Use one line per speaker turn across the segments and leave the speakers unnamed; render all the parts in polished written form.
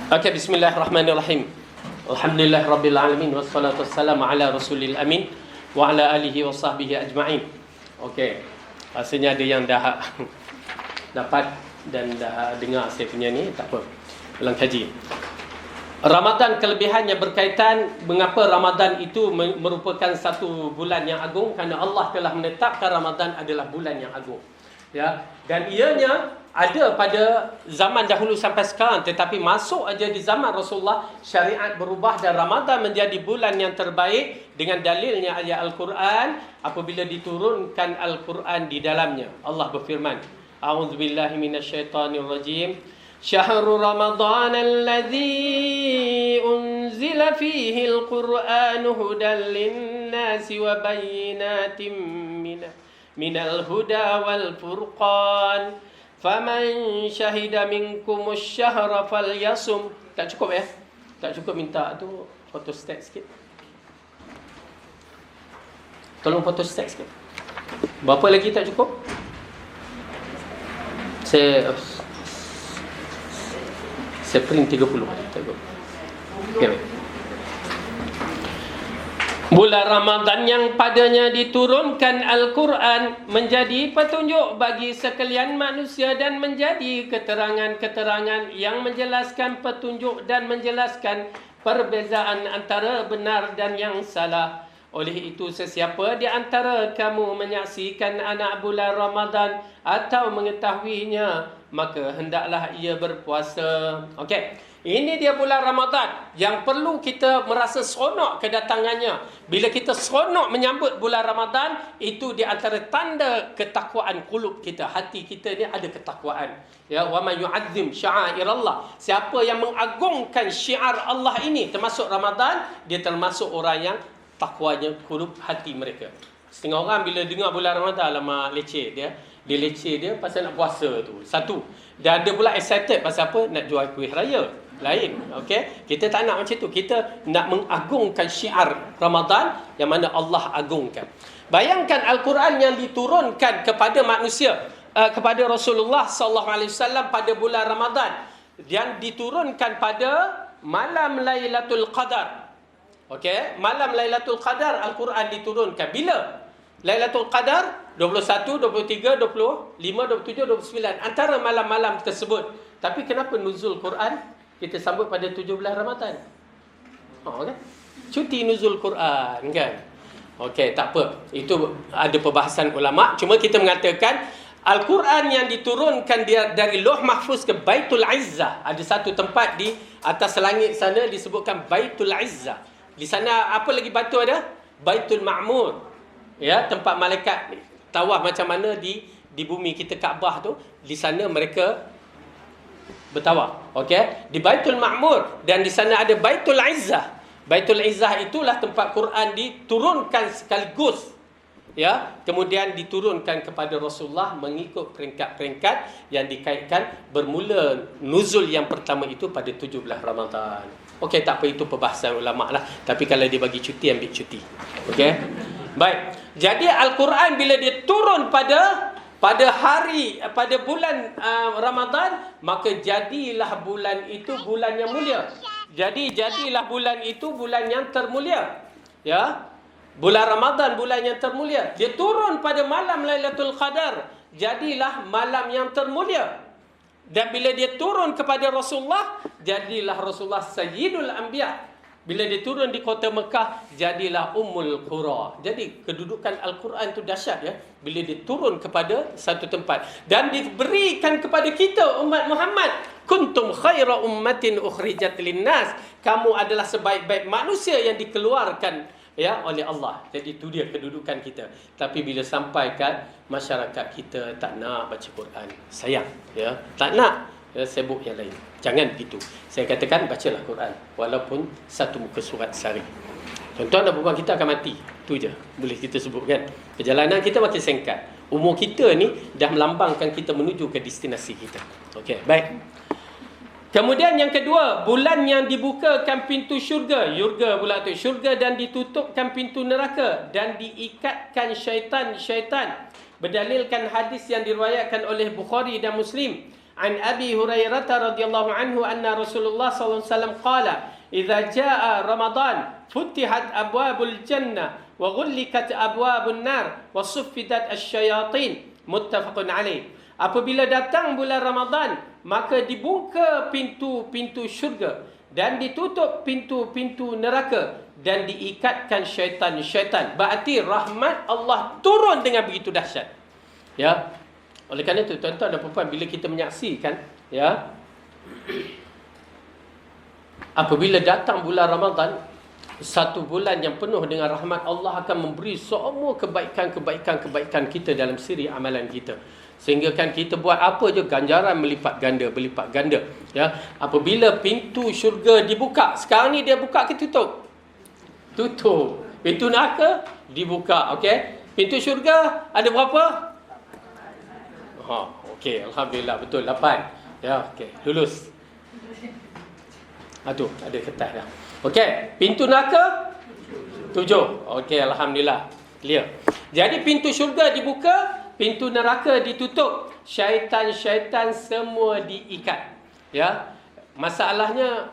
Okey, bismillahirrahmanirrahim. Alhamdulillah rabbil alamin wassalatu wassalamu ala rasulil amin wa ala alihi wa sahbihi ajma'in. Okey. Rasanya ada yang dah dapat dan dah dengar saya punya ni, tak apa. Ulang kaji. Ramadan, kelebihannya berkaitan mengapa Ramadan itu merupakan satu bulan yang agung, kerana Allah telah menetapkan Ramadan adalah bulan yang agung. Ya, dan ianya ada pada zaman dahulu sampai sekarang, tetapi masuk aja di zaman Rasulullah syariat berubah dan Ramadan menjadi bulan yang terbaik dengan dalilnya ayat Al-Quran apabila diturunkan Al-Quran di dalamnya. Allah berfirman, A'udzubillahi minasyaitonirrajim. Syahrul Ramadan alladzi unzila fihi al-Qur'anu hudan lin-nasi wa bayyinatin minal huda wal furqan faman syahida minkumus syahra falyasum. Tak cukup ya? Tak cukup, minta tu photostat sikit. Tolong photostat sikit. Berapa lagi tak cukup? Saya print 30. Tak cukup. Okay. Bulan Ramadan yang padanya diturunkan Al-Quran menjadi petunjuk bagi sekalian manusia dan menjadi keterangan-keterangan yang menjelaskan petunjuk dan menjelaskan perbezaan antara benar dan yang salah. Oleh itu, sesiapa di antara kamu menyaksikan anak bulan Ramadan atau mengetahuinya, maka hendaklah ia berpuasa. Okey. Ini dia bulan Ramadan yang perlu kita merasa seronok kedatangannya. Bila kita seronok menyambut bulan Ramadan, itu di antara tanda ketakwaan qulub kita. Hati kita ni ada ketakwaan. Ya, wa man yu'azzim sya'airallah. Siapa yang mengagungkan syiar Allah ini termasuk Ramadan, dia termasuk orang yang takwanya qulub hati mereka. Setengah orang bila dengar bulan Ramadan, lama leceh dia. Dia leceh dia pasal nak puasa tu. Satu. Dan dia pula excited pasal apa? Nak jual kuih raya. Lain. Okey, kita tak nak macam tu. Kita nak mengagungkan syiar Ramadan yang mana Allah agungkan. Bayangkan Al-Quran yang diturunkan kepada manusia, kepada Rasulullah SAW pada bulan Ramadan, yang diturunkan pada malam Lailatul Qadar. Okey, malam Lailatul Qadar Al-Quran diturunkan. Bila? Lailatul Qadar 21, 23, 25, 27, 29. Antara malam-malam tersebut. Tapi kenapa nuzul Quran kita sambut pada 17 Ramadan? Kan? Cuti nuzul Quran kan? Okey, tak apa. Itu ada perbahasan ulama. Cuma kita mengatakan Al-Quran yang diturunkan dari Lauh Mahfuz ke Baitul Izzah. Ada satu tempat di atas langit sana disebutkan Baitul Izzah. Di sana apa lagi batu ada? Baitul Ma'mur. Ya, tempat malaikat tawaf macam mana di bumi kita Kaabah tu. Di sana mereka bertawaf. Okey, di Baitul Ma'mur, dan di sana ada Baitul Izzah. Baitul Izzah itulah tempat Quran diturunkan sekaligus. Ya, kemudian diturunkan kepada Rasulullah mengikut peringkat-peringkat yang dikaitkan bermula nuzul yang pertama itu pada 17 Ramadan. Okey, tak apa, itu perbahasan ulama lah. Tapi kalau dia bagi cuti, ambil cuti. Okey. Baik. Jadi Al-Quran bila dia turun pada bulan Ramadan, maka jadilah bulan itu bulan yang mulia. Jadilah bulan itu bulan yang termulia. Ya. Bulan Ramadan bulan yang termulia. Dia turun pada malam Lailatul Qadar. Jadilah malam yang termulia. Dan bila dia turun kepada Rasulullah, jadilah Rasulullah Sayyidul Anbiya. Bila dia turun di kota Mekah, jadilah Ummul Qura. Jadi kedudukan Al-Quran itu dahsyat ya. Bila dia turun kepada satu tempat dan diberikan kepada kita umat Muhammad, kuntum khaira ummatin ukhrijat linnas. Kamu adalah sebaik-baik manusia yang dikeluarkan ya oleh Allah. Jadi itu dia kedudukan kita. Tapi bila sampai kat masyarakat kita tak nak baca Quran, sayang ya, tak nak sibuk yang lain. Jangan begitu. Saya katakan bacalah Quran walaupun satu muka surat sehari. Tuan-tuan dan puan kita akan mati. Itu je boleh kita sebut kan. Perjalanan kita makin singkat. Umur kita ni dah melambangkan kita menuju ke destinasi kita. Okey, baik. Kemudian yang kedua, bulan yang dibukakan pintu syurga. Yurga pula tu. Syurga dan ditutupkan pintu neraka dan diikatkan syaitan-syaitan. Berdalilkan hadis yang diriwayatkan oleh Bukhari dan Muslim. An Abi Hurairah radhiyallahu anhu anna Rasulullah sallallahu alaihi wasallam qala, "Idza jaa Ramadan, futihat abwabul jannah wa ghullikat abwabun nar wa suffidat asy-syayatin." Muttafaqun alaih. Apabila datang bulan Ramadan, maka dibuka pintu-pintu syurga dan ditutup pintu-pintu neraka dan diikatkan syaitan-syaitan. Berarti rahmat Allah turun dengan begitu dahsyat. Ya. Oleh kerana itu tuan-tuan dan puan-puan, bila kita menyaksikan, ya, apabila datang bulan Ramadan, satu bulan yang penuh dengan rahmat Allah akan memberi semua kebaikan-kebaikan kita dalam siri amalan kita. Sehingga kan kita buat apa je ganjaran melipat ganda. Ya, apabila pintu syurga dibuka, sekarang ni dia buka ke tutup? Tutup. Pintu neraka dibuka, okey. Pintu syurga ada berapa? Okey, alhamdulillah betul 8. Ya, okey, lulus. Aduh, ada kertas dah. Okey, pintu neraka 7. Okey, alhamdulillah. Clear. Jadi pintu syurga dibuka, pintu neraka ditutup, syaitan-syaitan semua diikat. Ya. Masalahnya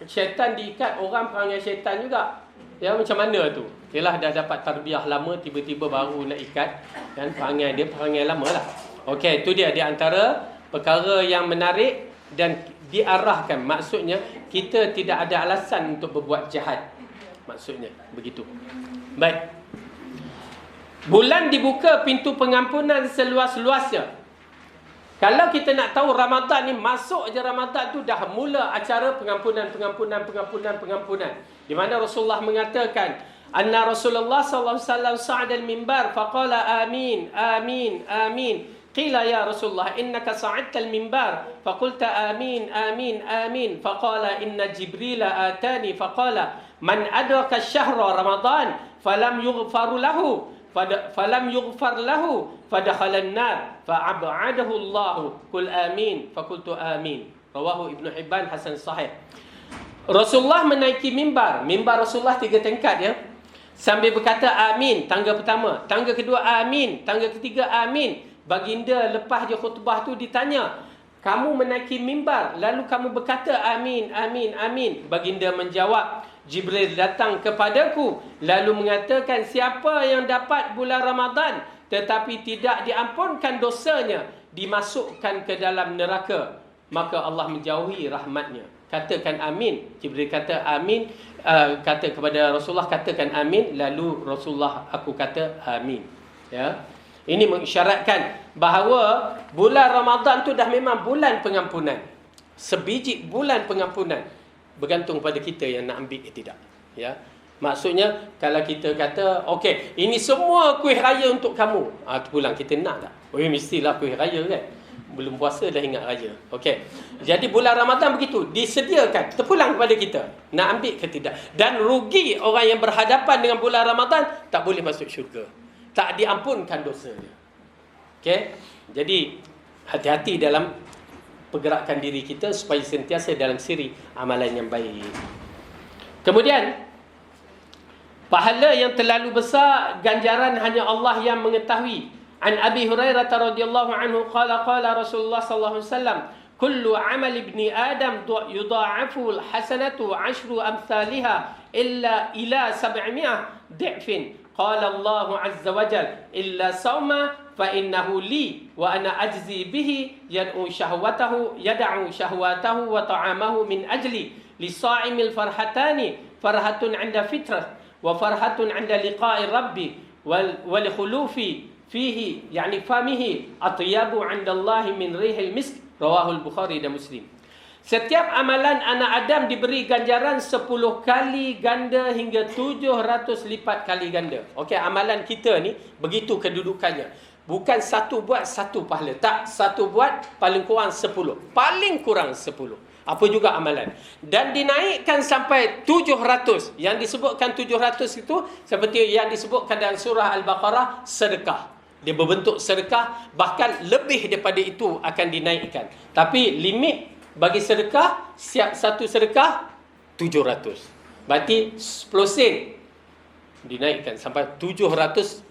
syaitan diikat, orang perangai syaitan juga. Ya, macam mana tu? Yalah, dah dapat tarbiyah lama, tiba-tiba baru nak ikat, dan perangai dia perangai lama lah. Okey, itu dia di antara perkara yang menarik dan diarahkan. Maksudnya kita tidak ada alasan untuk berbuat jahat. Maksudnya begitu. Baik. Bulan dibuka pintu pengampunan seluas-luasnya. Kalau kita nak tahu Ramadan ni, masuk je Ramadan tu dah mula acara pengampunan. Di mana Rasulullah mengatakan, anna Rasulullah sallallahu alaihi wasallam sa'ada al-mimbar faqala amin amin amin. Qila ya Rasulullah innaka sa'adta al-mimbar faqulta amin amin amin. Faqala inna Jibril atani faqala man adraka syahra Ramadan falam yughfar lahu fadakhala an-nar fa'ab'adahu Allah. Qul amin faqultu amin. Rawahu Ibnu Hibban hasan sahih. Rasulullah menaiki mimbar. Mimbar Rasulullah 3 tingkat, ya. Sambil berkata amin tangga pertama, tangga kedua amin, tangga ketiga amin. Baginda lepas dia khutbah tu ditanya, kamu menaiki mimbar lalu kamu berkata amin amin amin. Baginda menjawab, Jibril datang kepadaku lalu mengatakan, siapa yang dapat bulan Ramadan tetapi tidak diampunkan dosanya, dimasukkan ke dalam neraka, maka Allah menjauhi rahmatnya. Katakan amin. Jibril kata amin, kata kepada Rasulullah, katakan amin. Lalu Rasulullah, aku kata amin. Ya. Ini mengisyaratkan bahawa bulan Ramadan tu dah memang bulan pengampunan. Sebiji bulan pengampunan. Bergantung pada kita yang nak ambil ke tidak. Ya. Maksudnya kalau kita kata, okey, ini semua kuih raya untuk kamu. Terpulang kita nak tak? Mestilah kuih raya kan. Belum puasa dah ingat raya. Okey. Jadi bulan Ramadan begitu, disediakan, terpulang kepada kita. Nak ambil ke tidak. Dan rugi orang yang berhadapan dengan bulan Ramadan, tak boleh masuk syurga. Tak diampunkan dosa dia. Okey. Jadi hati-hati dalam pergerakan diri kita supaya sentiasa dalam siri amalan yang baik. Kemudian pahala yang terlalu besar, ganjaran hanya Allah yang mengetahui. An Abi Hurairah radhiyallahu anhu qala Rasulullah sallallahu alaihi wasallam, kullu amal ibni Adam yudha'afu al-hasanatu 'ashru amsalha illa 700 dhifin. Qala Allah azza wa jalla illa sawma fa innahu li wa ana ajzi bihi yad'u shahwatahu wa ta'amahu min ajli lisa'imil farhatani farhatun 'inda fitrah wa farhatun 'inda liqa'i rabbi wal khulufi fihi yani famihi atyabu 'inda Allah min rihil misk. Rawahul Bukhari dan Muslim. Setiap amalan anak Adam diberi ganjaran 10 kali ganda hingga 700 lipat kali ganda. Okey, amalan kita ni begitu kedudukannya. Bukan satu buat satu pahala. Tak, satu buat paling kurang 10. Paling kurang 10. Apa juga amalan. Dan dinaikkan sampai 700. Yang disebutkan 700 itu seperti yang disebutkan dalam surah Al-Baqarah, sedekah. Dia berbentuk sedekah, bahkan lebih daripada itu akan dinaikkan. Tapi limit bagi sedekah, siap satu sedekah 700. Berarti 10 sen dinaikkan sampai 700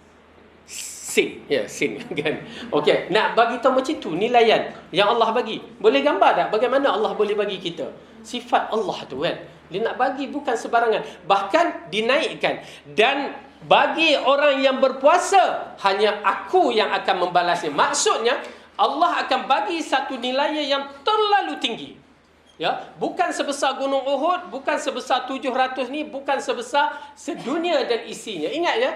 Sin. Ya, sin kan. Okey, nak bagi tahu macam tu nilaian yang Allah bagi. Boleh gambar tak bagaimana Allah boleh bagi kita? Sifat Allah tu kan. Dia nak bagi bukan sebarangan. Bahkan dinaikkan. Dan bagi orang yang berpuasa, hanya aku yang akan membalasnya. Maksudnya, Allah akan bagi satu nilaian yang terlalu tinggi. Ya, bukan sebesar Gunung Uhud, bukan sebesar 700 ni, bukan sebesar sedunia dan isinya. Ingat ya,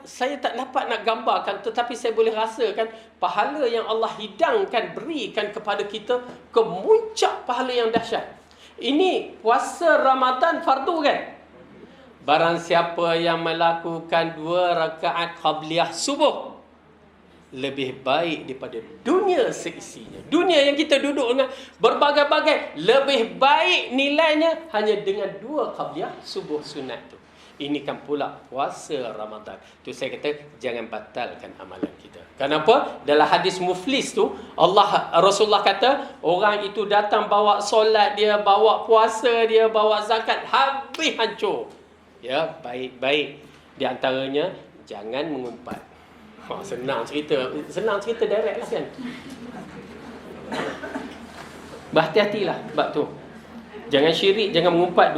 saya tak dapat nak gambarkan, tetapi saya boleh rasakan pahala yang Allah hidangkan, berikan kepada kita, kemuncak pahala yang dahsyat. Ini puasa Ramadan fardu kan? Barang siapa yang melakukan 2 rakaat qabliyah subuh, lebih baik daripada dunia seisinya. Dunia yang kita duduk dengan berbagai-bagai, lebih baik nilainya hanya dengan 2 qabliyah subuh sunat tu. Ini kan pula puasa Ramadan. Tu saya kata jangan batalkan amalan kita. Kenapa? Dalam hadis muflis tu, Rasulullah kata orang itu datang bawa solat dia, bawa puasa dia, bawa zakat, habis hancur. Ya, baik-baik. Di antaranya jangan mengumpat. Senang cerita direct lah kan. Berhati-hatilah bab tu. Jangan syirik, jangan mengumpat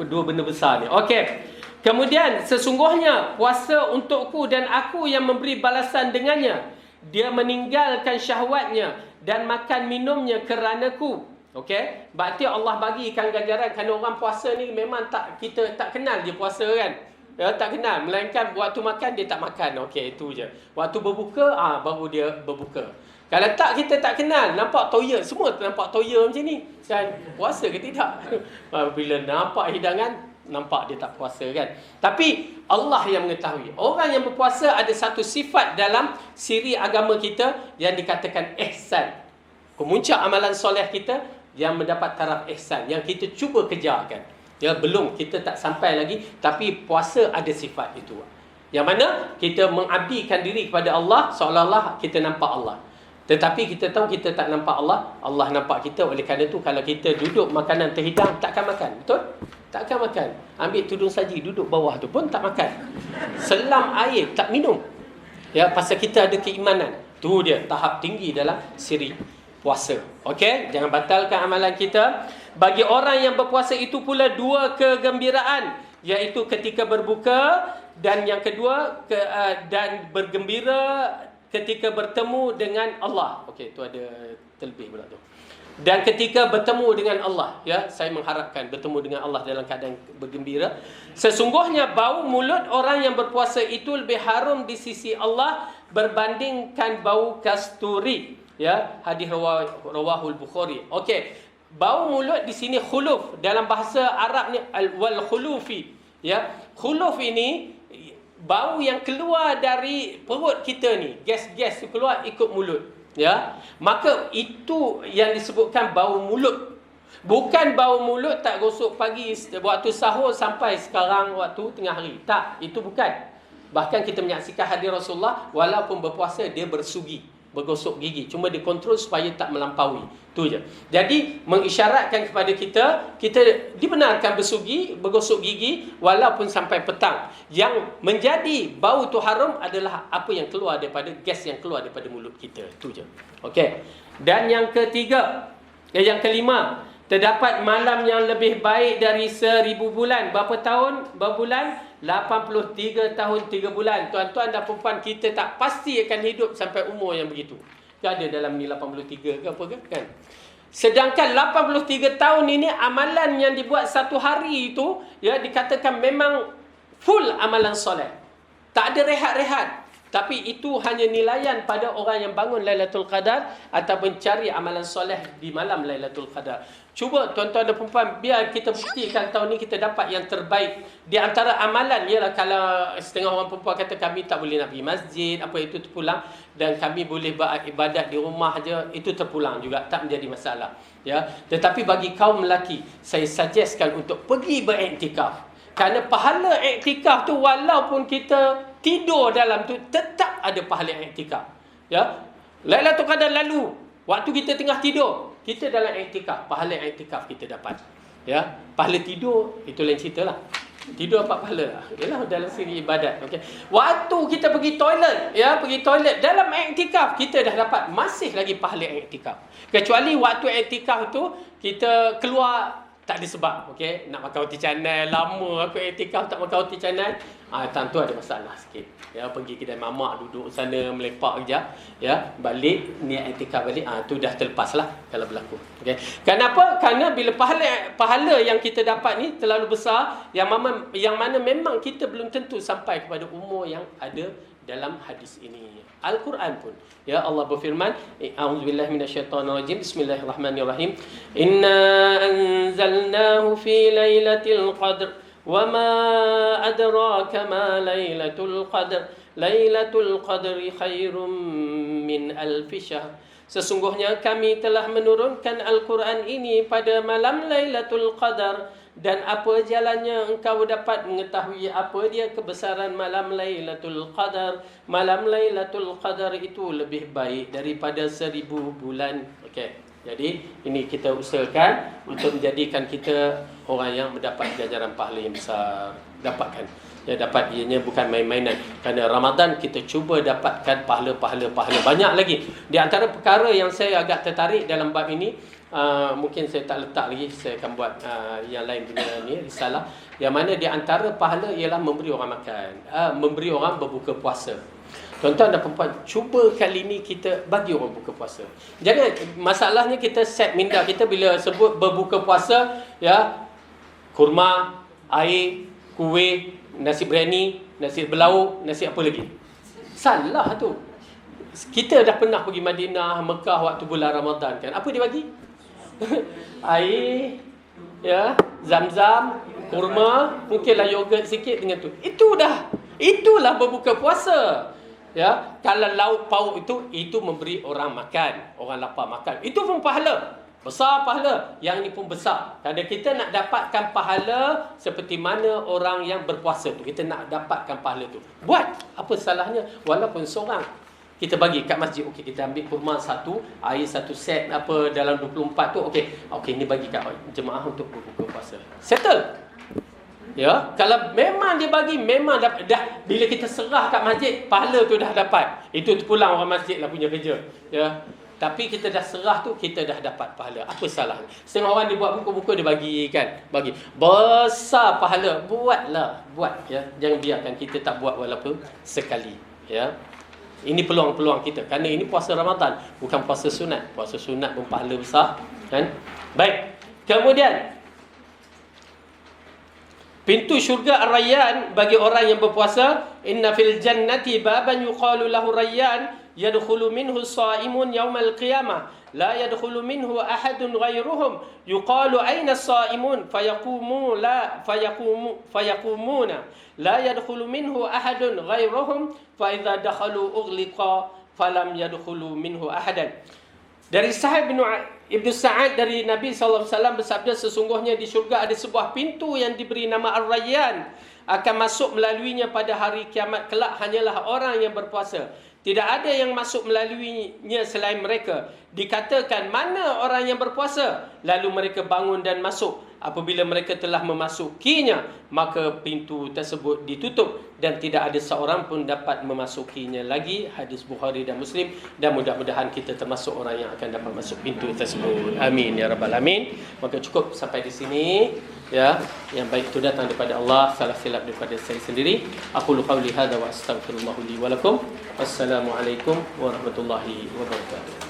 dua benda besar ni. Okey. Kemudian sesungguhnya puasa untukku dan aku yang memberi balasan dengannya. Dia meninggalkan syahwatnya dan makan minumnya keranaku. Okey. Berarti Allah bagikan ganjaran kerana orang puasa ni memang kita tak kenal dia puasa kan. Ya, tak kenal. Melainkan waktu makan dia tak makan. Okey, itu je. Waktu berbuka, baru dia berbuka. Kalau tak, kita tak kenal. Nampak toya. Semua nampak toya macam ni. Kan? Puasa ke tidak? Bila nampak hidangan, nampak dia tak puasa kan. Tapi Allah yang mengetahui. Orang yang berpuasa ada satu sifat dalam siri agama kita yang dikatakan ihsan. Kemuncak amalan soleh kita yang mendapat taraf ihsan. Yang kita cuba kejarkan. Ya, belum, kita tak sampai lagi, tapi puasa ada sifat itu. Yang mana kita mengabdikan diri kepada Allah seolah-olah kita nampak Allah. Tetapi kita tahu kita tak nampak Allah, Allah nampak kita. Oleh kerana itu kalau kita duduk makanan terhidang, takkan makan. Betul? Takkan makan. Ambil tudung saji, duduk bawah tu pun tak makan. Selam air, tak minum. Ya, pasal kita ada keimanan. Tu dia tahap tinggi dalam siri puasa. Okey, jangan batalkan amalan kita. Bagi orang yang berpuasa itu pula 2 kegembiraan, iaitu ketika berbuka, dan yang kedua dan bergembira ketika bertemu dengan Allah. Okey, tu ada terlebih pula tu. Dan ketika bertemu dengan Allah, ya, saya mengharapkan bertemu dengan Allah dalam keadaan bergembira. Sesungguhnya bau mulut orang yang berpuasa itu lebih harum di sisi Allah berbandingkan bau kasturi. Ya, hadis rawahul Bukhari. Okey, bau mulut di sini khuluf, dalam bahasa Arab ni wal khulufi. Ya, khuluf ini bau yang keluar dari perut kita ni, gas-gas tu keluar ikut mulut. Ya, maka itu yang disebutkan bau mulut. Bukan bau mulut tak gosok pagi waktu sahur sampai sekarang waktu tengah hari. Tak, itu bukan. Bahkan kita menyaksikan hadis Rasulullah, walaupun berpuasa dia bersugi, bergosok gigi, cuma dikontrol supaya tak melampaui. Tu je. Jadi mengisyaratkan kepada kita dibenarkan bergosok gigi walaupun sampai petang. Yang menjadi bau tu haram adalah apa yang keluar daripada gas yang keluar daripada mulut kita. Tu je. Okey. Dan yang kelima, terdapat malam yang lebih baik dari 1000 bulan. Berapa tahun? Berbulan? 83 tahun 3 bulan. Tuan-tuan dan puan-puan, kita tak pasti akan hidup sampai umur yang begitu. Ada dalam ni 83 ke apa ke kan? Sedangkan 83 tahun ini amalan yang dibuat satu hari itu, ya, dikatakan memang full amalan soleh. Tak ada rehat-rehat. Tapi itu hanya nilaian pada orang yang bangun Lailatul Qadar ataupun cari amalan soleh di malam Lailatul Qadar. Cuba tuan-tuan dan puan-puan, biar kita buktikan tahun ni kita dapat yang terbaik. Di antara amalan, ialah kalau setengah orang perempuan kata kami tak boleh nak pergi masjid, apa itu terpulang, dan kami boleh beribadat di rumah je, itu terpulang juga, tak menjadi masalah. Ya, tetapi bagi kaum lelaki, saya suggestkan untuk pergi beriktikaf. Kerana pahala iktikaf tu walaupun kita tidur dalam tu, tetap ada pahala iktikaf. Ya, Lailatul Qadar lalu, waktu kita tengah tidur, kita dalam iktikaf, pahala iktikaf kita dapat. Ya, pahala tidur itu lain cerita lah. Tidur dapat pahala. Ialah dalam segi ibadat. Okey. Waktu kita pergi toilet, pergi toilet dalam iktikaf, kita dah dapat masih lagi pahala iktikaf. Kecuali waktu iktikaf tu kita keluar tak ada sebab, okey, nak makan roti canai, lama aku iktikaf tak makan roti canai, tentu ada masalah sikit. Pergi kedai mamak, duduk sana melepak kejap, balik niat iktikaf balik, tu dah terlepaslah kalau berlaku. Okey. Kenapa? Kerana bila pahala yang kita dapat ni terlalu besar, yang mana memang kita belum tentu sampai kepada umur yang ada dalam hadis ini. Al-Quran pun, Allah berfirman, a'udzubillahi minasyaitonirrajim, bismillahirrahmanirrahim, inna anzalnahu fi lailatul qadr wa ma adraka ma lailatul qadr, lailatul qadri khairum min alfi syahr. Sesungguhnya kami telah menurunkan Al-Quran ini pada malam Lailatul Qadar, dan apa jalannya engkau dapat mengetahui apa dia kebesaran malam Lailatul Qadar. Malam Lailatul Qadar itu lebih baik daripada 1000 bulan. Okey. Jadi ini kita usahakan untuk menjadikan kita orang yang mendapat ganjaran pahala yang besar. Dapatkan. Dapat ianya bukan main-mainan. Kerana Ramadan kita cuba dapatkan pahala-pahala banyak lagi. Di antara perkara yang saya agak tertarik dalam bab ini, mungkin saya tak letak lagi, saya akan buat yang lain punya ni risalah, yang mana di antara pahala ialah memberi orang makan, memberi orang berbuka puasa. Tuan-tuan dan perempuan, cuba kali ni kita bagi orang buka puasa. Jangan, masalahnya kita set minda kita bila sebut berbuka puasa, kurma, air, kuih, nasi biryani, nasi berlauk, nasi apa lagi. Salah tu. Kita dah pernah pergi Madinah, Mekah waktu bulan Ramadan kan. Apa dia bagi? Air, zam-zam, kurma, mungkinlah yogurt sikit dengan tu. Itulah berbuka puasa. Kalau lauk pauk itu memberi orang makan, orang lapar makan. Itu pun pahala. Besar pahala. Yang ini pun besar. Kerana kita nak dapatkan pahala seperti mana orang yang berpuasa tu. Kita nak dapatkan pahala tu. Buat. Apa salahnya? Walaupun seorang. Kita bagi kat masjid. Okey, kita ambil kurma satu, air satu set apa dalam 24 tu. Okey, ni bagi kat jemaah untuk berbuka puasa. Settle. Kalau memang dia bagi, memang dah bila kita serah kat masjid, pahala tu dah dapat. Itu pulang orang masjid lah punya kerja. Tapi kita dah serah tu, kita dah dapat pahala. Apa salah? Setengah orang dia buat buku-buku, dia bagi kan. Bagi. Besar pahala. Buatlah. Buat. Jangan biarkan kita tak buat walaupun sekali. Ini peluang-peluang kita. Kerana ini puasa Ramadan. Bukan puasa sunat. Puasa sunat pun pahala besar. Kan? Baik. Kemudian, pintu syurga Ar-Rayyan bagi orang yang berpuasa. Inna fil jannati baban yuqalu lahu Rayyan. Yadkhulu minhu as-sa'imun yawmal qiyamah la yadkhulu minhu ahadun ghayruhum yuqalu ayna as-sa'imun fayaqumuna la yadkhulu minhu ahadun ghayruhum fa idza dakhalu ughliqa falam yadkhulu minhu ahadan. Dari Sahih bin Ibnu Sa'ad dari Nabi SAW bersabda, sesungguhnya di syurga ada sebuah pintu yang diberi nama Ar-Rayyan, akan masuk melaluinya pada hari kiamat kelak hanyalah orang yang berpuasa. Tidak ada yang masuk melaluinya selain mereka. Dikatakan, mana orang yang berpuasa? Lalu mereka bangun dan masuk. Apabila mereka telah memasukinya, maka pintu tersebut ditutup dan tidak ada seorang pun dapat memasukinya lagi. Hadis Bukhari dan Muslim. Dan mudah-mudahan kita termasuk orang yang akan dapat masuk pintu tersebut. Amin ya rabbal alamin. Maka cukup sampai di sini. Yang baik itu datang daripada Allah, salah silap daripada saya sendiri. Aqulu qawli hadza wa astaghfirullah li wa lakum. Wassalamualaikum warahmatullahi wabarakatuh.